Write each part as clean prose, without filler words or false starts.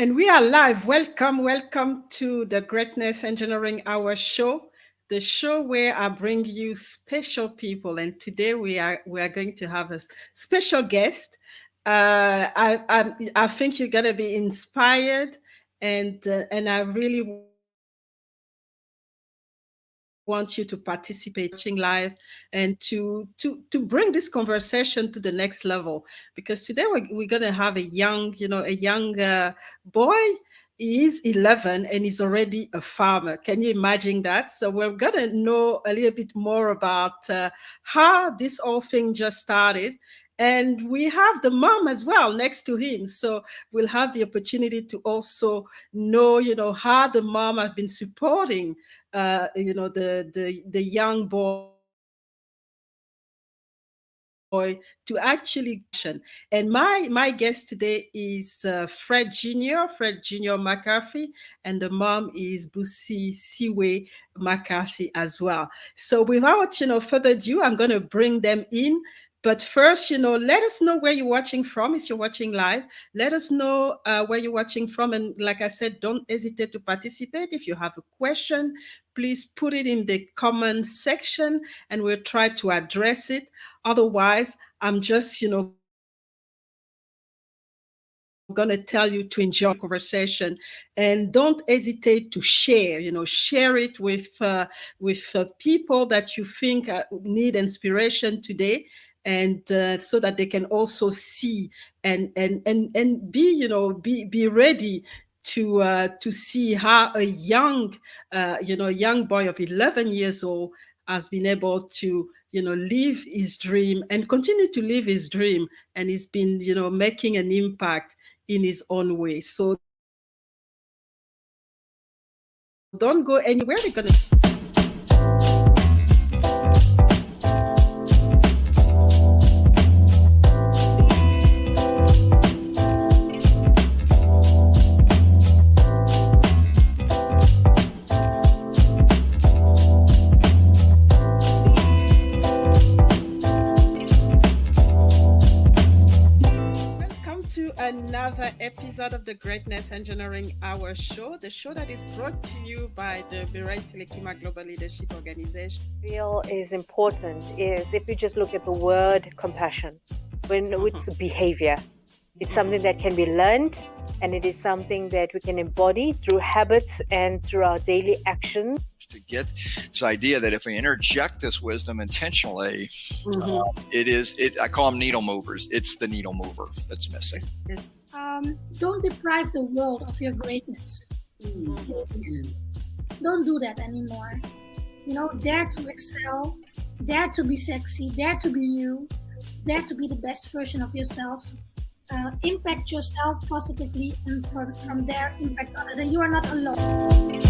And we are live. Welcome to the Greatness Engineering Hour show, the show where I bring you special people. And today we are going to have a special guest. I think you're gonna be inspired, and I really want you to participate watching live and to bring this conversation to the next level, because today we're going to have a young boy. He is 11 and he's already a farmer. Can you imagine that? So we're going to know a little bit more about how this whole thing just started. And we have the mom as well next to him, so we'll have the opportunity to also know, how the mom have been supporting the young boy to actually and my guest today is Fred Jr MacCarthy, and the mom is Busisiwe MacCarthy as well. So without further ado, I'm going to bring them in. But first, let us know where you're watching from. If you're watching live, let us know where you're watching from. And like I said, don't hesitate to participate. If you have a question, please put it in the comment section and we'll try to address it. Otherwise, I'm just, going to tell you to enjoy the conversation, and don't hesitate to share, share it with people that you think need inspiration today, and so that they can also see and be ready to see how a young boy of 11 years old has been able to live his dream and continue to live his dream, and he's been making an impact in his own way. So don't go anywhere. We're going to welcome to another episode of the Greatness Engineering Hour show, the show that is brought to you by the Global Leadership Organization. Real is important is if you just look at the word compassion, when it's behavior, it's something that can be learned, and it is something that we can embody through habits and through our daily actions. To get this idea that if we interject this wisdom intentionally, I call them needle movers. It's the needle mover that's missing. Don't deprive the world of your greatness. Please. Don't do that anymore. Dare to excel, dare to be sexy, dare to be you, dare to be the best version of yourself. Impact yourself positively, and from there impact others. And you are not alone.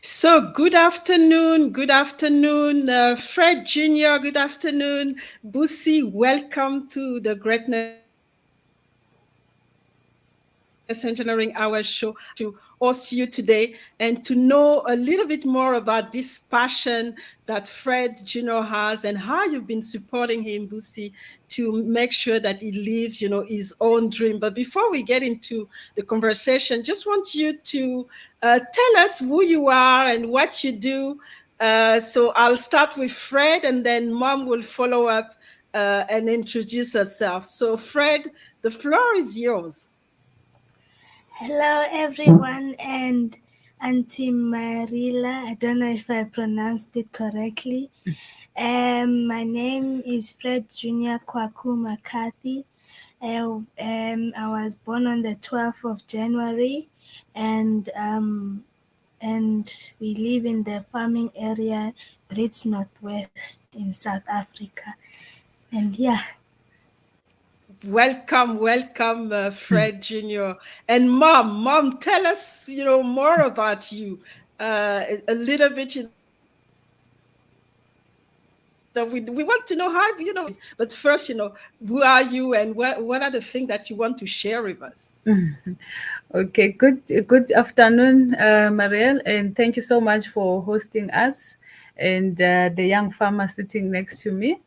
So good afternoon, Fred Jr., good afternoon, Busi, welcome to the Greatness Engineering Hour show. Engineering Hour show to host you today and to know a little bit more about this passion that Fred Jr. has and how you've been supporting him, Busi, to make sure that he lives, his own dream. But before we get into the conversation, just want you to tell us who you are and what you do. So I'll start with Fred, and then Mom will follow up and introduce herself. So, Fred, the floor is yours. Hello, everyone, and Auntie Marila. I don't know if I pronounced it correctly. My name is Fred Jnr MacCarthy. I was born on the 12th of January, and we live in the farming area, Brits Northwest in South Africa. And yeah. Welcome, Fred Jr. And Mom, tell us, more about you. A little bit, we want to know how, but first, who are you and what are the things that you want to share with us? Okay, good afternoon, Marielle, and thank you so much for hosting us and the young farmer sitting next to me.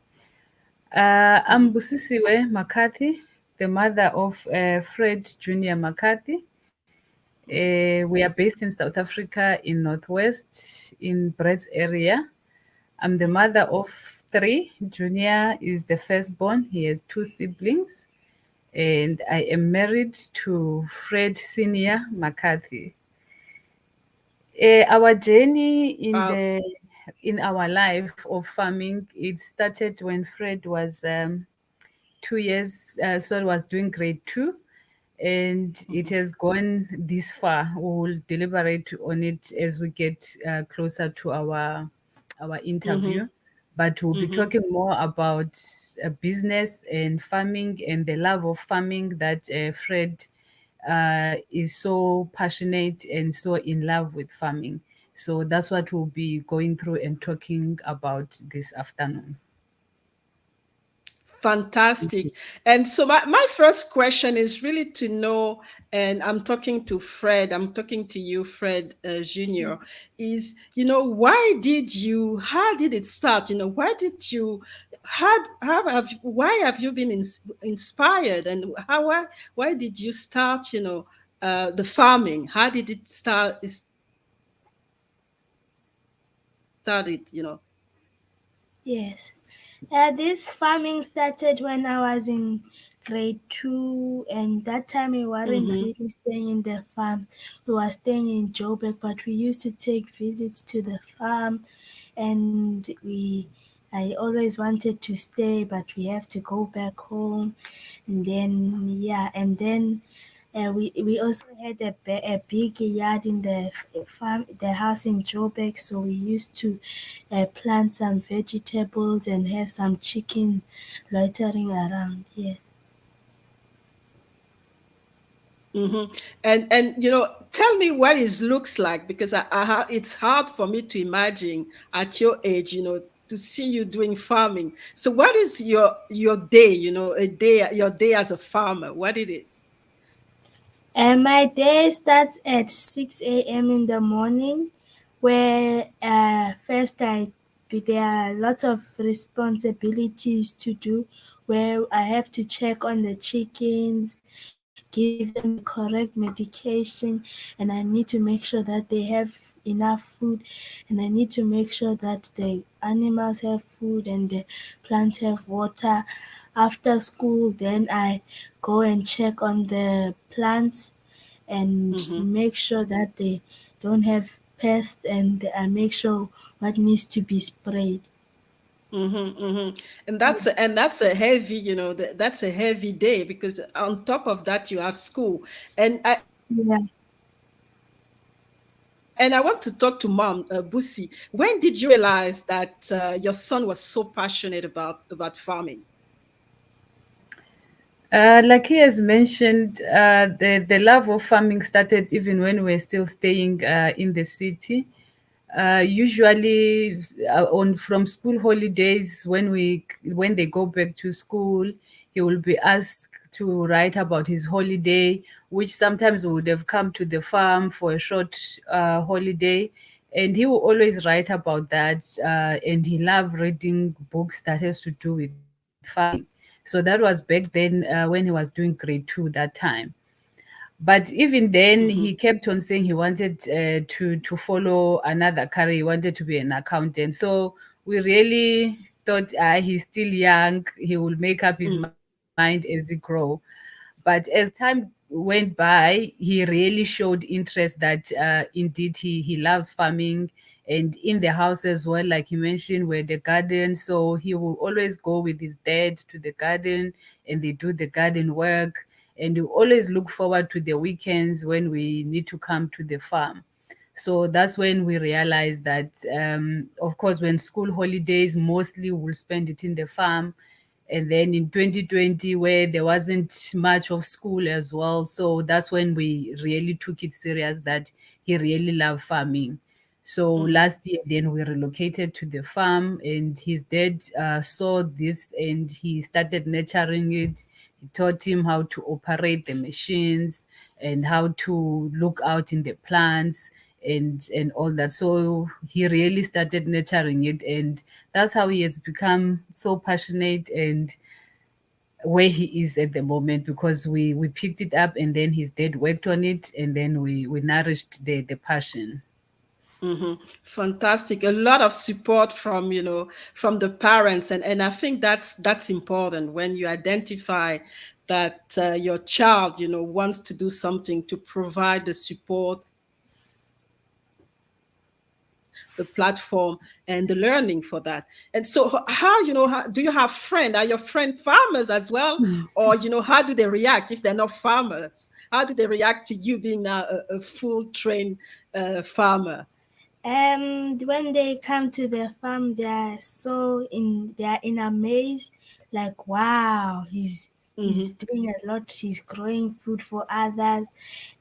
I'm Busisiwe MacCarthy, the mother of Fred Jr. MacCarthy. We are based in South Africa in Northwest, in Brett's area. I'm the mother of three. Junior is the firstborn. He has two siblings. And I am married to Fred Senior MacCarthy. Our journey in our life of farming, it started when Fred was 2 years, was doing grade 2, and it has gone this far. We will deliberate on it as we get closer to our interview. But we'll be talking more about business and farming and the love of farming that Fred is so passionate and so in love with farming. So that's what we'll be going through and talking about this afternoon. Fantastic. And so my first question is really to know, and I'm talking to Fred, I'm talking to you, Fred Jr., is, how did it start? Why did you, why have you been inspired, and why did you start, the farming? How did it start? It started. Yes. This farming started when I was in grade 2, and that time we weren't really staying in the farm. We were staying in Joburg, but we used to take visits to the farm, and I always wanted to stay, but we have to go back home. And then we also had a big yard in the farm, the house in Joburg, so we used to plant some vegetables and have some chicken loitering around here. And tell me what it looks like, because it's hard for me to imagine at your age, to see you doing farming. So what is your day, your day as a farmer, what it is? And my day starts at 6 a.m. in the morning, where first there are a lot of responsibilities to do, where I have to check on the chickens, give them the correct medication, and I need to make sure that they have enough food, and I need to make sure that the animals have food and the plants have water. After school, then I go and check on the plants and make sure that they don't have pests, and I make sure what needs to be sprayed. And that's a heavy, that's a heavy day, because on top of that you have school. And Yeah. I want to talk to Mom, Busi. When did you realize that your son was so passionate about farming? Like he has mentioned, the love of farming started even when we were still staying in the city. Usually on from school holidays, when they go back to school, he will be asked to write about his holiday, which sometimes would have come to the farm for a short holiday, and he will always write about that. And he loved reading books that has to do with farming. So that was back then when he was doing grade 2 that time. But even then, Mm-hmm. he kept on saying he wanted to follow another career. He wanted to be an accountant. So we really thought he's still young. He will make up his mind as he grow. But as time went by, he really showed interest that indeed he loves farming. And in the house as well, like you mentioned, where the garden. So he will always go with his dad to the garden and they do the garden work. And we always look forward to the weekends when we need to come to the farm. So that's when we realized that, of course, when school holidays, mostly we'll spend it in the farm. And then in 2020, where there wasn't much of school as well, so that's when we really took it serious that he really loved farming. So last year, then we relocated to the farm, and his dad saw this and he started nurturing it. He taught him how to operate the machines and how to look out in the plants and all that. So he really started nurturing it, and that's how he has become so passionate and where he is at the moment, because we picked it up and then his dad worked on it, and then we nourished the passion. Mm-hmm. Fantastic. A lot of support from, from the parents. And I think that's important when you identify that your child, wants to do something, to provide the support, the platform, and the learning for that. And so how do you have friends? Are your friend farmers as well? Or, how do they react if they're not farmers? How do they react to you being a full trained farmer? When they come to the farm, they are in amaze, like wow, he's Mm-hmm. doing a lot. He's growing food for others,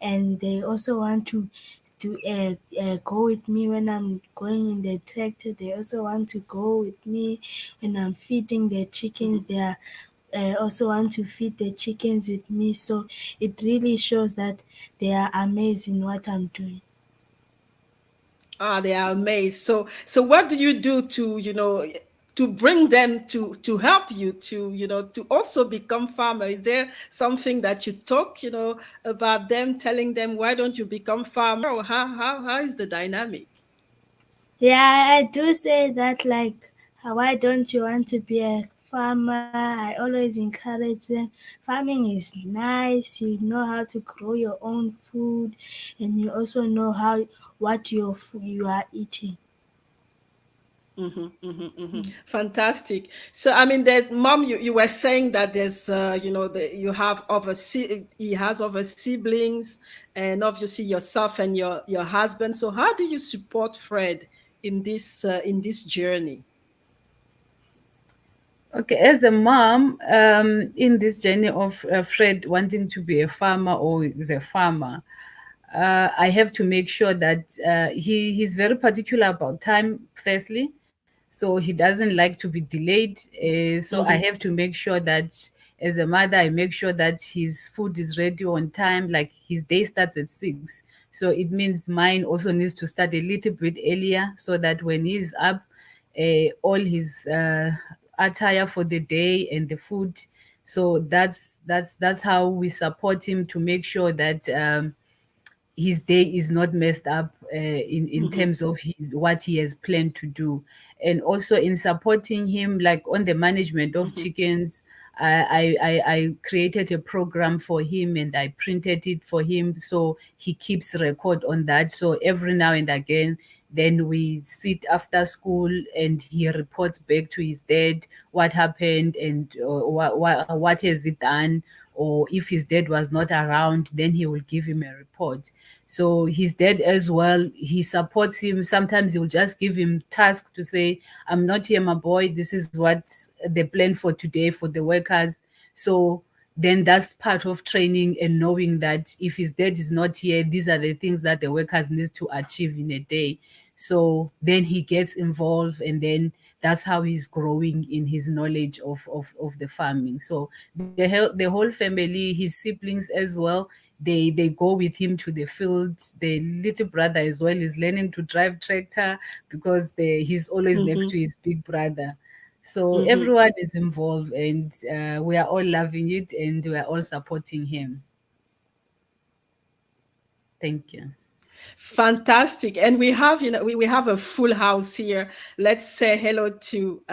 and they also want to go with me when I'm going in the tractor. They also want to go with me when I'm feeding the chickens. They are also want to feed the chickens with me. So it really shows that they are amazed in what I'm doing. Ah, they are amazed. So what do you do to, to bring them to help you to, to also become farmer? Is there something that you talk, about them, telling them why don't you become farmer, or how is the dynamic? Yeah, I do say that, like, why don't you want to be a farmer? I always encourage them. Farming is nice. You know how to grow your own food, and you also know how what your food you are eating. Fantastic. So, I mean, that mom, you were saying that there's, you have he has other siblings, and obviously yourself and your husband. So, how do you support Fred in this journey? Okay, as a mom, in this journey of Fred wanting to be a farmer or is a farmer, I have to make sure that he's very particular about time, firstly. So he doesn't like to be delayed. So I have to make sure that as a mother, I make sure that his food is ready on time. Like his day starts at 6. So it means mine also needs to start a little bit earlier so that when he's up, all his attire for the day and the food. So that's how we support him to make sure that his day is not messed up in terms of what he has planned to do, and also in supporting him like on the management of chickens. I created a program for him and I printed it for him so he keeps record on that. So every now and again, then we sit after school and he reports back to his dad what happened and what has he done, or if his dad was not around, then he will give him a report. So his dad as well, he supports him. Sometimes he'll just give him tasks to say, I'm not here, my boy. This is what the plan for today for the workers. So then that's part of training and knowing that if his dad is not here, these are the things that the workers need to achieve in a day. So then he gets involved, and then that's how he's growing in his knowledge of the farming. So the whole family, his siblings as well, they go with him to the fields. The little brother as well is learning to drive tractor because he's always next to his big brother. So everyone is involved, and we are all loving it, and we are all supporting him. Thank you. Fantastic. And we have, we have a full house here. Let's say hello to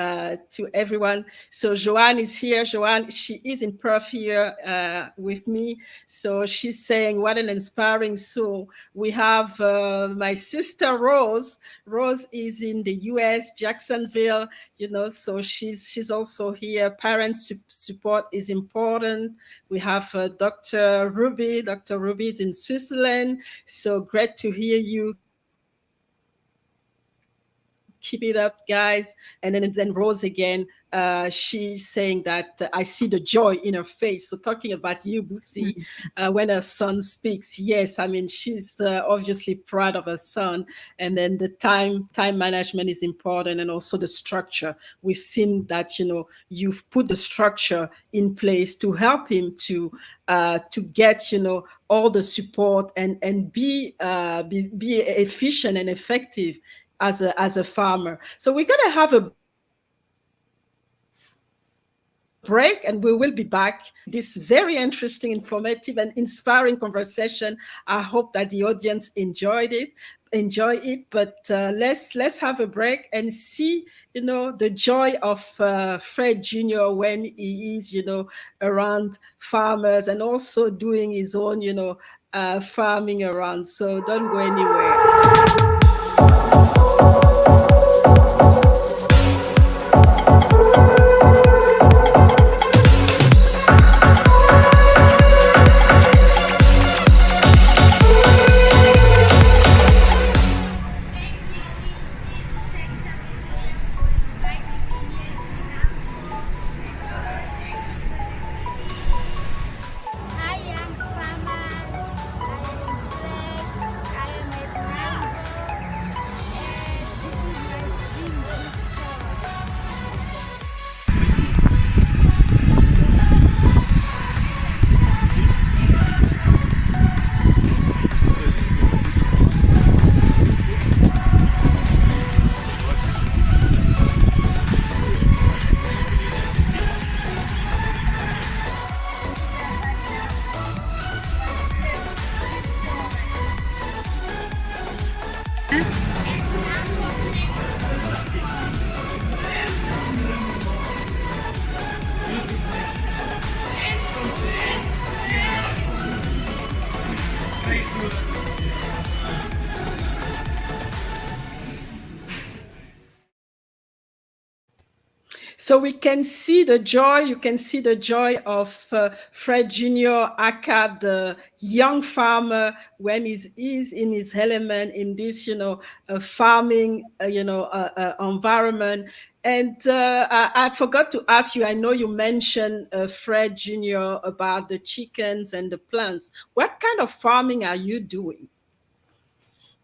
everyone. So Joanne is here. Joanne, she is in Perth here with me. So she's saying, what an inspiring soul. We have my sister Rose. Rose is in the US, Jacksonville, so she's also here. Parents support is important. We have Dr. Ruby. Dr. Ruby is in Switzerland. So great to hear you. Keep it up, guys. And then Rose again, she's saying that I see the joy in her face. So talking about you, Busi, when her son speaks, yes, I mean, she's obviously proud of her son. And then the time management is important, and also the structure. We've seen that, you've put the structure in place to help him to get, all the support and be efficient and effective as a farmer. So we're going to have a break, and we will be back. This very interesting, informative, and inspiring conversation. I hope that the audience enjoy it. But let's have a break and see, the joy of Fred Jr. when he is, around farmers, and also doing his own, farming around. So don't go anywhere. So we can see the joy. You can see the joy of Fred Jr. Aka, the young farmer, when he's in his element in this, farming, environment. And I forgot to ask you. I know you mentioned Fred Jr. about the chickens and the plants. What kind of farming are you doing?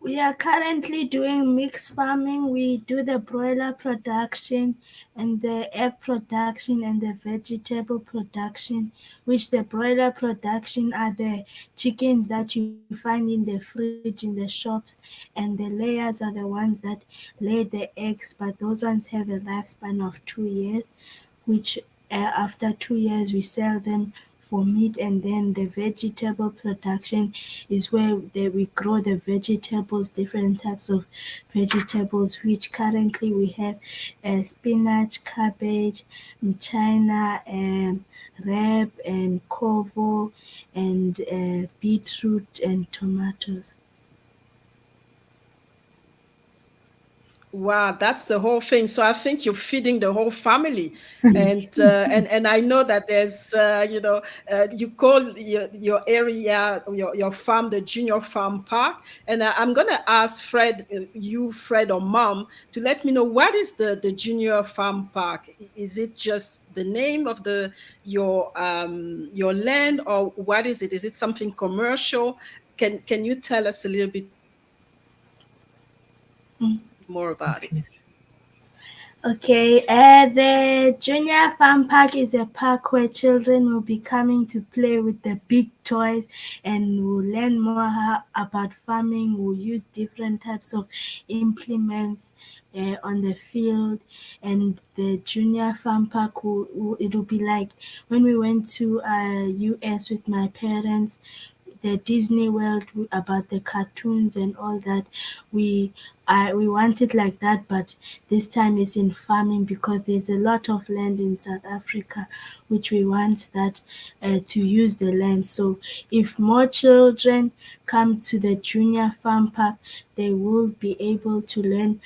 We are currently doing mixed farming. We do the broiler production and the egg production and the vegetable production, which the broiler production are the chickens that you find in the fridge in the shops, and the layers are the ones that lay the eggs, but those ones have a lifespan of 2 years, which after 2 years we sell them for meat. And then the vegetable production is where we grow the vegetables, different types of vegetables, which currently we have spinach, cabbage, mchina, rab, and kovo, and beetroot and tomatoes. Wow, that's the whole thing. So I think you're feeding the whole family, and and I know that there's you call your area, your farm, the Junior Farm Park, and I'm gonna ask Fred, Fred or Mom, to let me know what is the Junior Farm Park. Is it just the name of your land, or what is it? Is it something commercial? Can you tell us a little bit more about it. Okay, the Junior Farm Park is a park where children will be coming to play with the big toys and will learn more about farming. We'll use different types of implements on the field, and the Junior Farm Park it'll be like when we went to US with my parents, the Disney World about the cartoons and all that. We want it like that, but this time it's in farming because there's a lot of land in South Africa, which we want that to use the land. So if more children come to the Junior Farm Park, they will be able to learn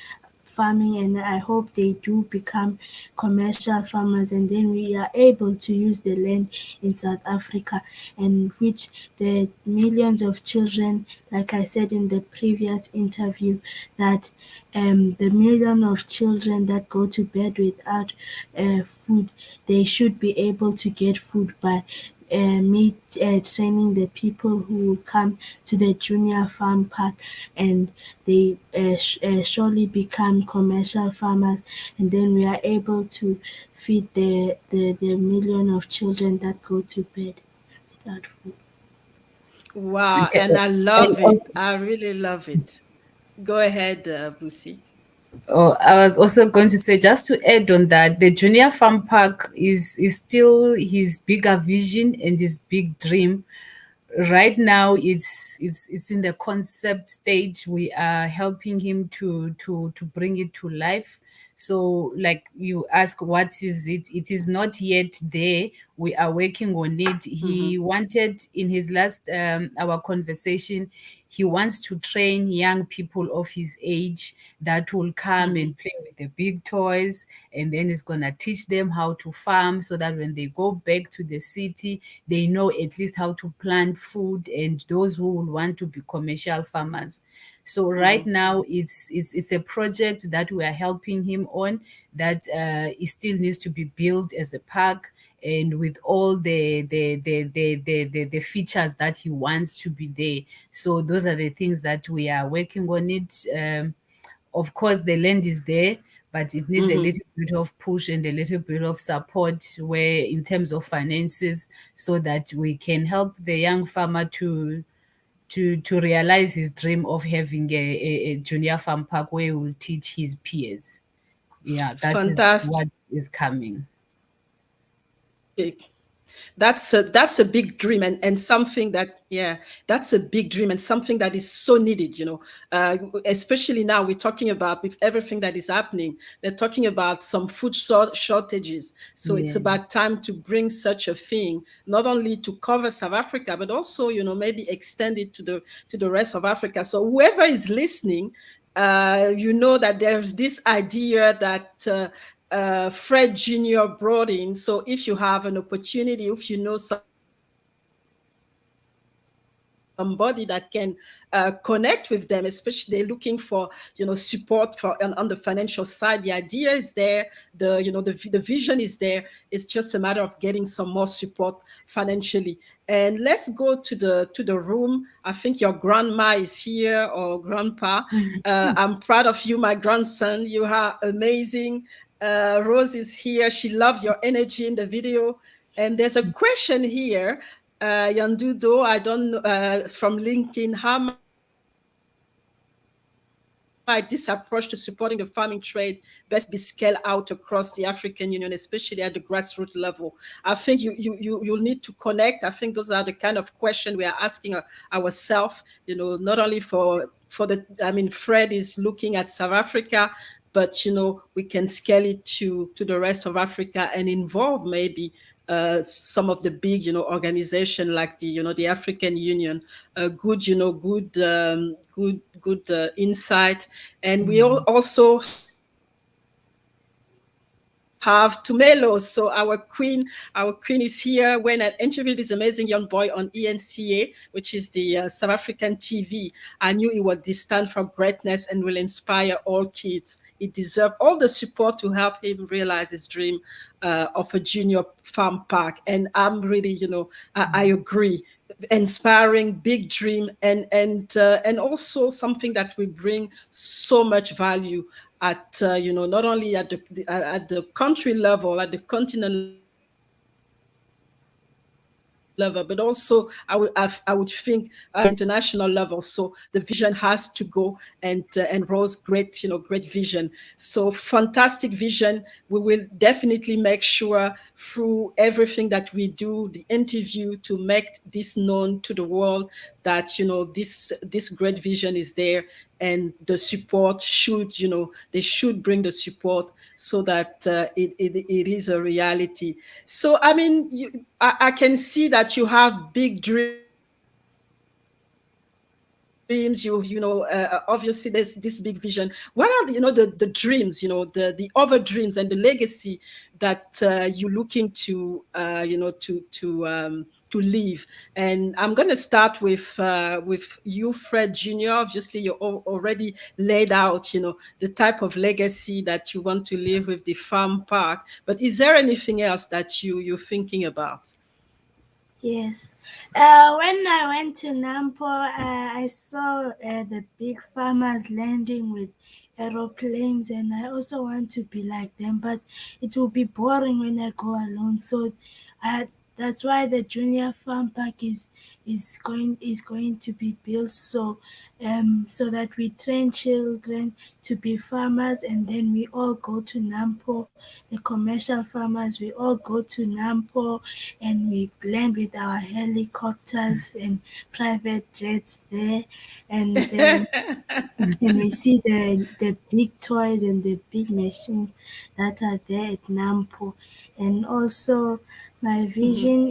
farming, and I hope they do become commercial farmers, and then we are able to use the land in South Africa, and which the millions of children, like I said in the previous interview, that the million of children that go to bed without food, they should be able to get food by me training the people who will come to the Junior Farm Park, and they surely become commercial farmers, and then we are able to feed the million of children that go to bed without food. Wow, Okay. and I And love it. also, I really love it. Go ahead, Busi. oh, I was also going to say, just to add on that, the Junior Farm Park is still his bigger vision and his big dream. Right now, it's in the concept stage. We are helping him to bring it to life. So, like you ask, what is it? It is not yet there. We are working on it. He wanted in his last our conversation, he wants to train young people of his age that will come and play with the big toys, and then he's gonna teach them how to farm so that when they go back to the city, they know at least how to plant food, and those who will want to be commercial farmers. So right now it's a project that we are helping him on, that it still needs to be built as a park, and with all the features that he wants to be there. So those are the things that we are working on it. Of course, the land is there, but it needs a little bit of push and a little bit of support, where in terms of finances, so that we can help the young farmer to realize his dream of having a junior farm park where he will teach his peers. Yeah, that is Fantastic. what is coming. That's a big dream, and something that, yeah, that's a big dream and something that is so needed, especially now we're talking about, with everything that is happening, they're talking about some food shortages. So it's Yeah. about time to bring such a thing, not only to cover South Africa, but also, maybe extend it to the rest of Africa. So whoever is listening, you know that there's this idea that Fred Jr. brought in. So if you have an opportunity, if you know somebody that can connect with them, especially they're looking for, support for on the financial side. The idea is there, the vision is there. It's just a matter of getting some more support financially. And let's go to the room. I think your grandma is here, or grandpa. I'm proud of you, my grandson. You are amazing. Rose is here. She loves your energy in the video. And there's a question here, Yandudo, I don't know, from LinkedIn. How might this approach to supporting the farming trade best be scaled out across the African Union, especially at the grassroots level? I think you'll need to connect. I think those are the kind of questions we are asking ourselves. Not only Fred is looking at South Africa, but we can scale it to the rest of Africa and involve maybe some of the big organization like the African Union. Good insight. And we also have Tumelo. So our queen is here. When I interviewed this amazing young boy on ENCA, which is the South African TV, I knew it would stand for greatness and will inspire all kids. He deserves all the support to help him realize his dream of a junior farm park. And I'm really, I agree. inspiring, big dream, and also something that will bring so much value at not only at the country level, at the continent level, but also I would think international level. So the vision has to go and rose great vision. So fantastic vision. We will definitely make sure through everything that we do, the interview, to make this known to the world that this great vision is there, and the support should they should bring the support so that it is a reality. So I mean, I can see that you have big dreams. Obviously there's this big vision. What are the dreams, the other dreams and the legacy that you looking to leave? And I'm going to start with you, Fred Jr. Obviously you already laid out the type of legacy that you want to leave with the farm park, but is there anything else that you're thinking about? Yes. When I went to Nampo, I saw the big farmers landing with aeroplanes, and I also want to be like them. But it will be boring when I go alone. So uh, that's why the junior farm park is going to be built, so that we train children to be farmers, and then we all go to Nampo. The commercial farmers, we all go to Nampo, and we land with our helicopters and private jets there, and then and we see the big toys and the big machines that are there at Nampo. And also my vision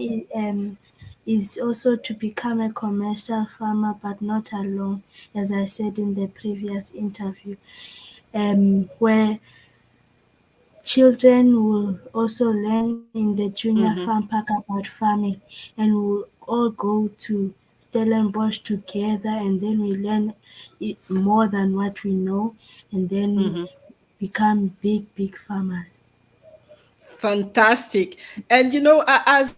is also to become a commercial farmer, but not alone, as I said in the previous interview, where children will also learn in the junior farm Mm-hmm. park about farming, and we'll all go to Stellenbosch together, and then we learn more than what we know, and then Mm-hmm. become big farmers. Fantastic. And as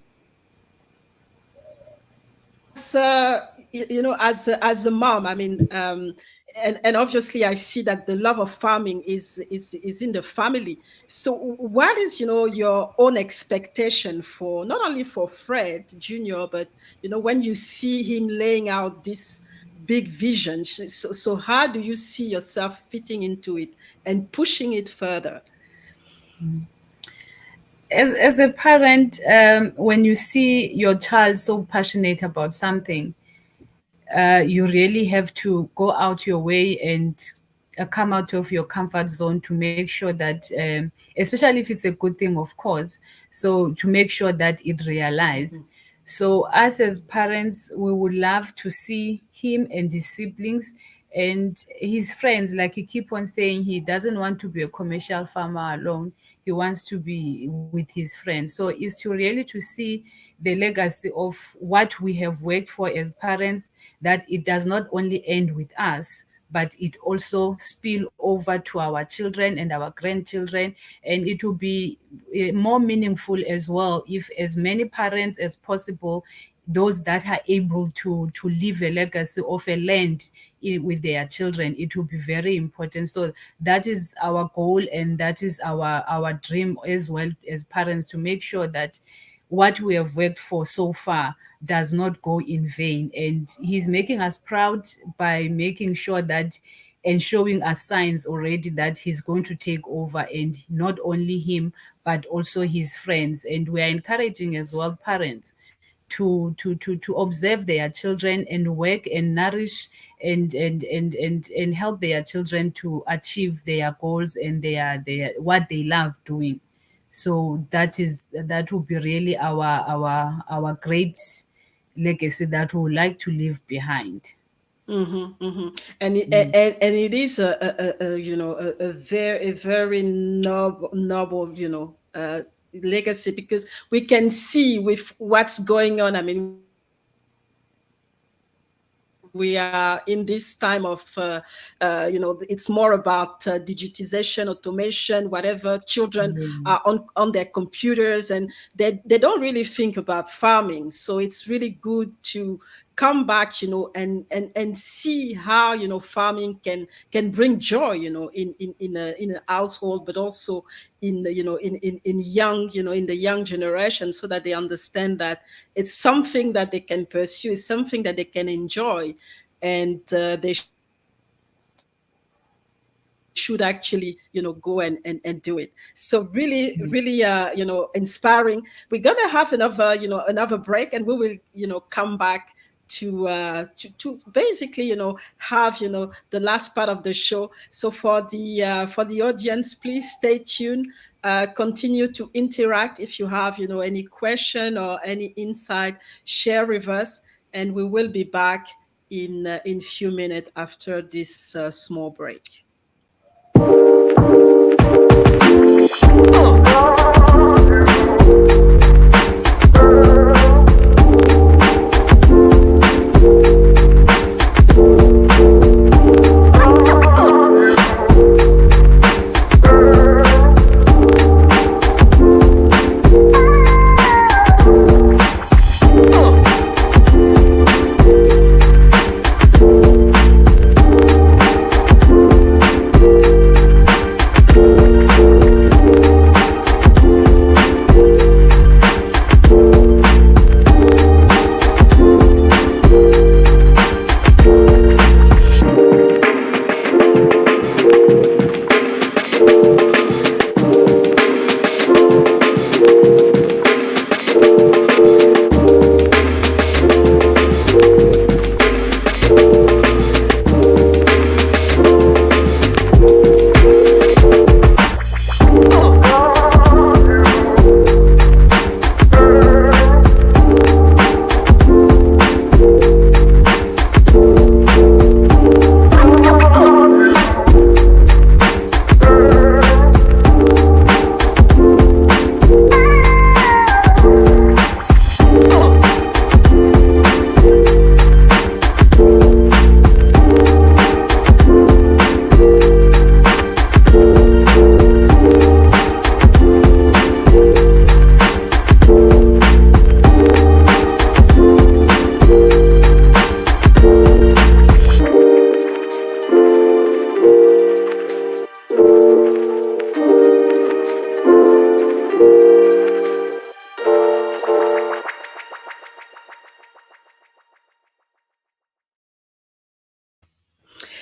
a mom, I mean, and obviously I see that the love of farming is in the family. So what is your own expectation for, not only for Fred Jr., but when you see him laying out this big vision? So how do you see yourself fitting into it and pushing it further? As a parent, when you see your child so passionate about something, you really have to go out your way and come out of your comfort zone to make sure that, especially if it's a good thing, of course, so to make sure that it realize. So us as parents, we would love to see him and his siblings and his friends, like he keep on saying, he doesn't want to be a commercial farmer alone. He wants to be with his friends. So it's to really to see the legacy of what we have worked for as parents, that it does not only end with us, but it also spill over to our children and our grandchildren. And it will be more meaningful as well if as many parents as possible, those that are able to leave a legacy of a land with their children, it will be very important. So that is our goal, and that is our dream as well as parents, to make sure that what we have worked for so far does not go in vain. And he's making us proud by making sure that and showing us signs already that he's going to take over, and not only him but also his friends. And we are encouraging as well parents to observe their children and work and nourish and help their children to achieve their goals and their what they love doing. So that will be really our great legacy that we would like to leave behind. Mm-hmm, mm-hmm. And it is a very noble legacy, because we can see with what's going on. I mean, we can see with the we are in this time of it's more about digitization, automation, whatever. Children Mm. are on their computers, and they don't really think about farming. So it's really good to come back, and see how, farming can bring joy, in a household, but also in the, in young, in the young generation, so that they understand that it's something that they can pursue, it's something that they can enjoy, and they should actually, go and do it. So really, inspiring. We're gonna have another break, and we will, come back to basically, have, the last part of the show. So for the audience, please stay tuned. Continue to interact. If you have, any question or any insight, share with us, and we will be back in few minutes after this small break.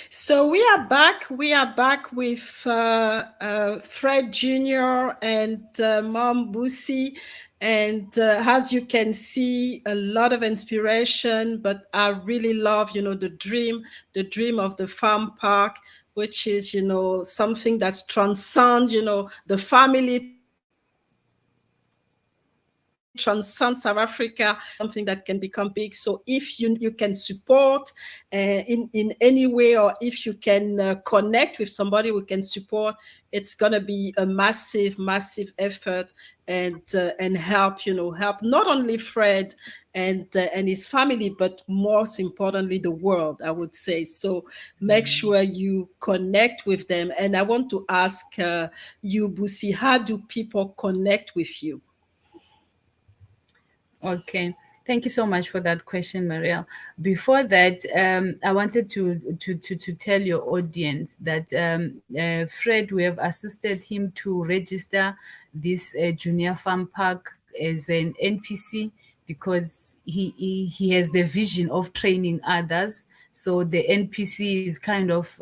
So we are back. We are back with Fred Jr. and Mom Busi. And as you can see, a lot of inspiration, but I really love, the dream of the farm park, which is, something that's transcend, the family, transcend South Africa, something that can become big. So if you can support in any way, or if you can connect with somebody who can support, it's gonna be a massive effort, and help, help not only Fred and his family, but most importantly the world, I would say. So make sure you connect with them. And I want to ask you, Busi, how do people connect with you? Okay. Thank you so much for that question, Marielle. Before that, I wanted to tell your audience that Fred, we have assisted him to register this junior farm park as an NPC, because he has the vision of training others. So the NPC is kind of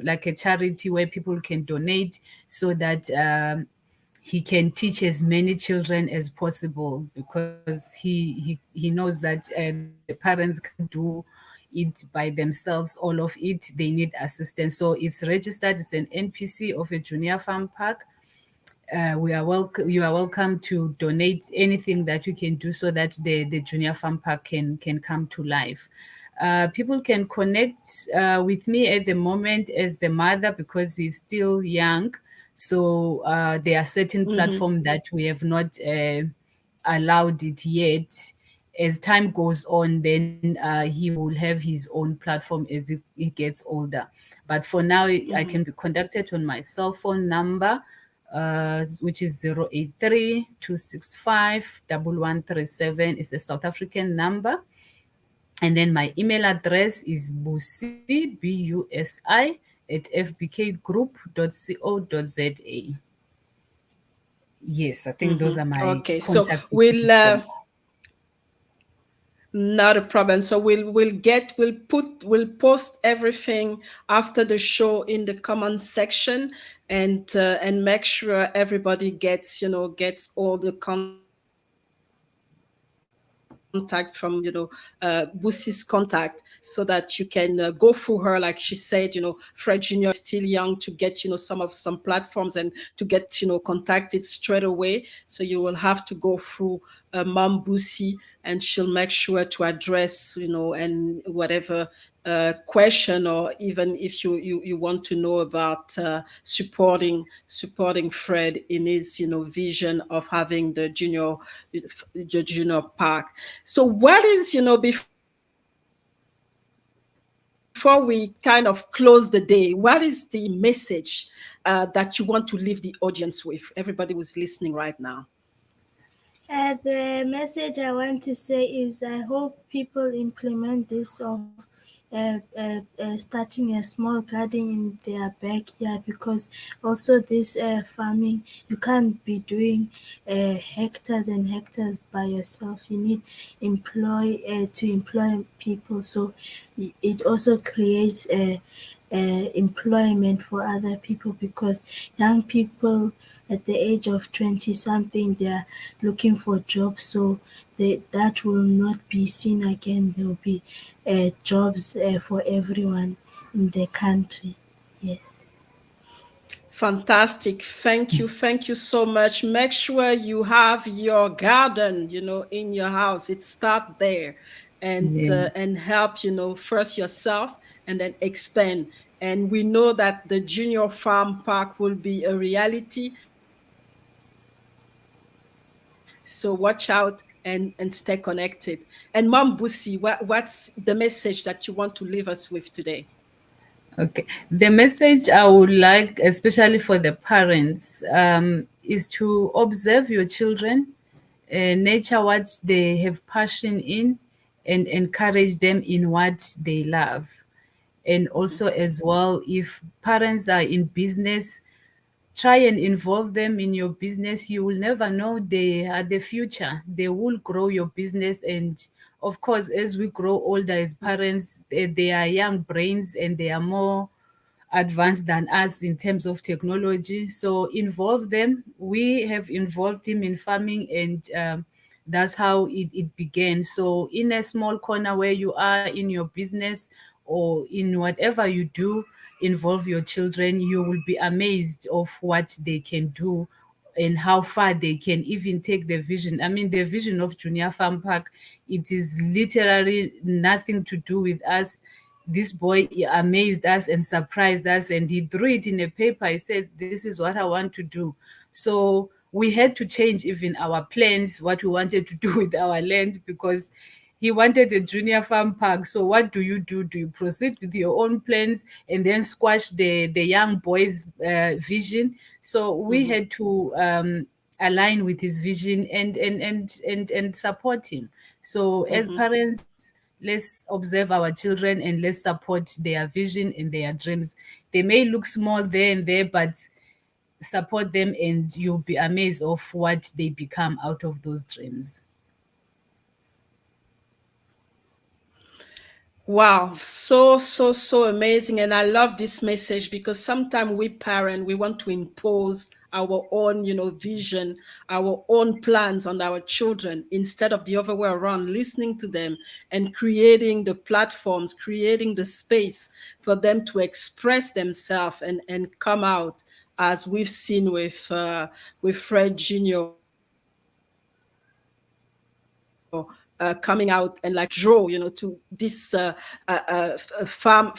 like a charity where people can donate, so that he can teach as many children as possible, because he knows that the parents can't do it by themselves, all of it. They need assistance. So it's registered as an NPC of a junior farm park. You are welcome to donate anything that you can do, so that the junior farm park can come to life. People can connect with me at the moment as the mother, because he's still young. So there are certain Mm-hmm. platforms that we have not allowed it yet. as time goes on, then he will have his own platform as he gets older. But for now, I can be contacted on my cell phone number, which is 083-265-1137. It's a South African number. And then my email address is busi, busi, at fbkgroup.co.za. Yes, I think those are my Okay, so contact we'll details for now. not a problem. So we'll post everything after the show in the comment section, and make sure everybody gets all the contact from Busi's contact, so that you can go through her. Like she said, Fred Jr. is still young to get some platforms and to get contacted straight away. So you will have to go through Mom Busi, and she'll make sure to address and whatever question, or even if you want to know about supporting Fred in his vision of having the junior park. So what is before we kind of close the day, what is the message that you want to leave the audience with? Everybody who's listening right now. The message I want to say is I hope people implement this of starting a small garden in their backyard, because also this farming, you can't be doing hectares and hectares by yourself. You need to employ people, so it also creates employment for other people, because young people at the age of 20 something, they are looking for jobs, so that will not be seen again. There will be jobs for everyone in the country. Yes. Fantastic. Thank you so much. Make sure you have your garden, in your house. It start there, Yeah. and help, first yourself, and then expand. And we know that the Junior Farm Park will be a reality. So watch out and stay connected. And Mom Busi, what's the message that you want to leave us with today? Okay. The message I would like, especially for the parents, is to observe your children, nurture what they have passion in, and encourage them in what they love. And also, as well, if parents are in business, try and involve them in your business. You will never know, they are the future. They will grow your business. And of course, as we grow older as parents, they are young brains and they are more advanced than us in terms of technology. So involve them. We have involved him in farming, and that's how it began. So in a small corner where you are in your business or in whatever you do, involve your children. You will be amazed of what they can do and how far they can even take the vision. I mean, the vision of Junior Farm Park, it is literally nothing to do with us. This boy amazed us and surprised us, and he drew it in a paper. He said, "This is what I want to do." So we had to change even our plans, what we wanted to do with our land, because he wanted a junior farm park. So what do you do? Do you proceed with your own plans and then squash the young boy's vision? So we had to align with his vision and support him. So as parents, let's observe our children and let's support their vision and their dreams. They may look small there and there, but support them and you'll be amazed of what they become out of those dreams. Wow, so amazing. And I love this message, because sometimes we parent, we want to impose our own, vision, our own plans on our children, instead of the other way around, listening to them and creating the platforms, creating the space for them to express themselves and come out, as we've seen with Fred Jr. coming out and like draw, to this farm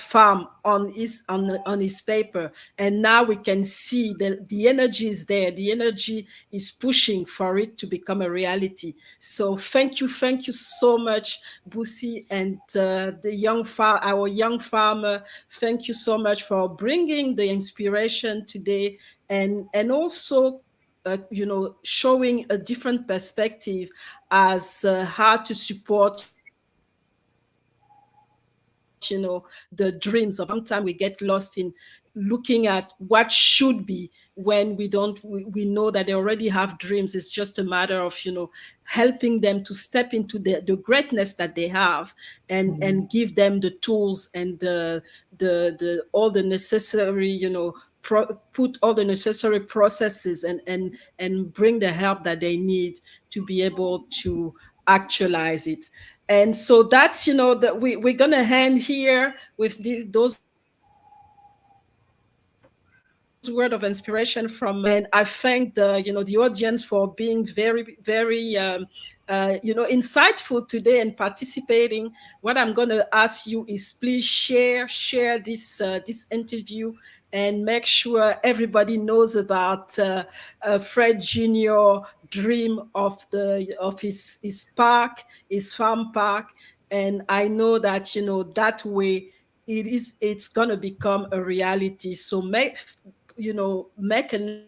on his paper, and now we can see that the energy is there. The energy is pushing for it to become a reality. So thank you so much, Busi, and our young farmer. Thank you so much for bringing the inspiration today, and also showing a different perspective as how to support, the dreams of our. Sometimes we get lost in looking at what should be when we know that they already have dreams. It's just a matter of, helping them to step into the greatness that they have, and give them the tools and the all the necessary, put all the necessary processes, and bring the help that they need to be able to actualize it. And so that's, that we're gonna end here with those word of inspiration from Busi. And I thank the audience for being very, very insightful today and participating. What I'm going to ask you is, please share this interview, and make sure everybody knows about Fred Jr. dream of his park, his farm park. And I know that, that way it's going to become a reality. So make an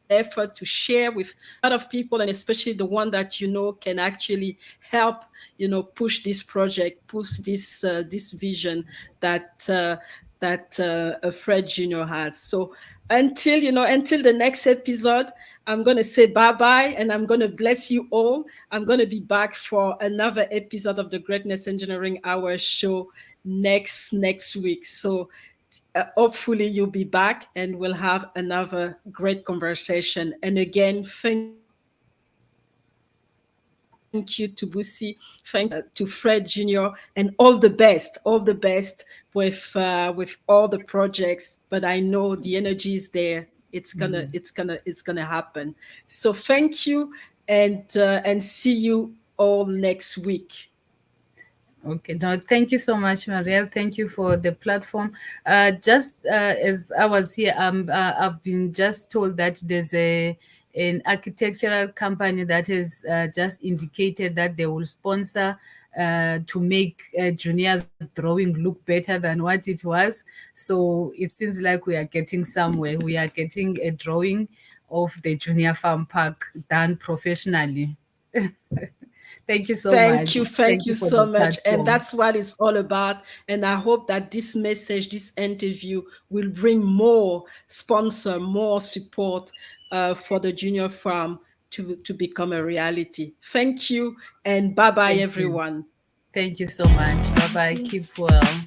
effort to share with a lot of people, and especially the one that can actually help, push this project, push this vision that Fred Jr. has. So until the next episode, I'm going to say bye bye, and I'm going to bless you all. I'm going to be back for another episode of the Greatness Engineering Hour show next week. So hopefully you'll be back, and we'll have another great conversation. And again, thank you to Busi, thank you to Fred Jr., and all the best with all the projects. But I know the energy is there. It's gonna happen. So thank you, and see you all next week. Okay, no, thank you so much, Marielle. Thank you for the platform. Just as I was here, I've been just told that there's an architectural company that has just indicated that they will sponsor to make Junior's drawing look better than what it was. So it seems like we are getting somewhere. We are getting a drawing of the Junior Farm Park done professionally. Thank you so much. Thank you For so the much. And platform. that's what it's all about. And I hope that this message, this interview, will bring more sponsor, more support for the junior farm to become a reality. Thank you, and bye bye, Thank you. everyone. Thank you so much. Bye bye. Keep well.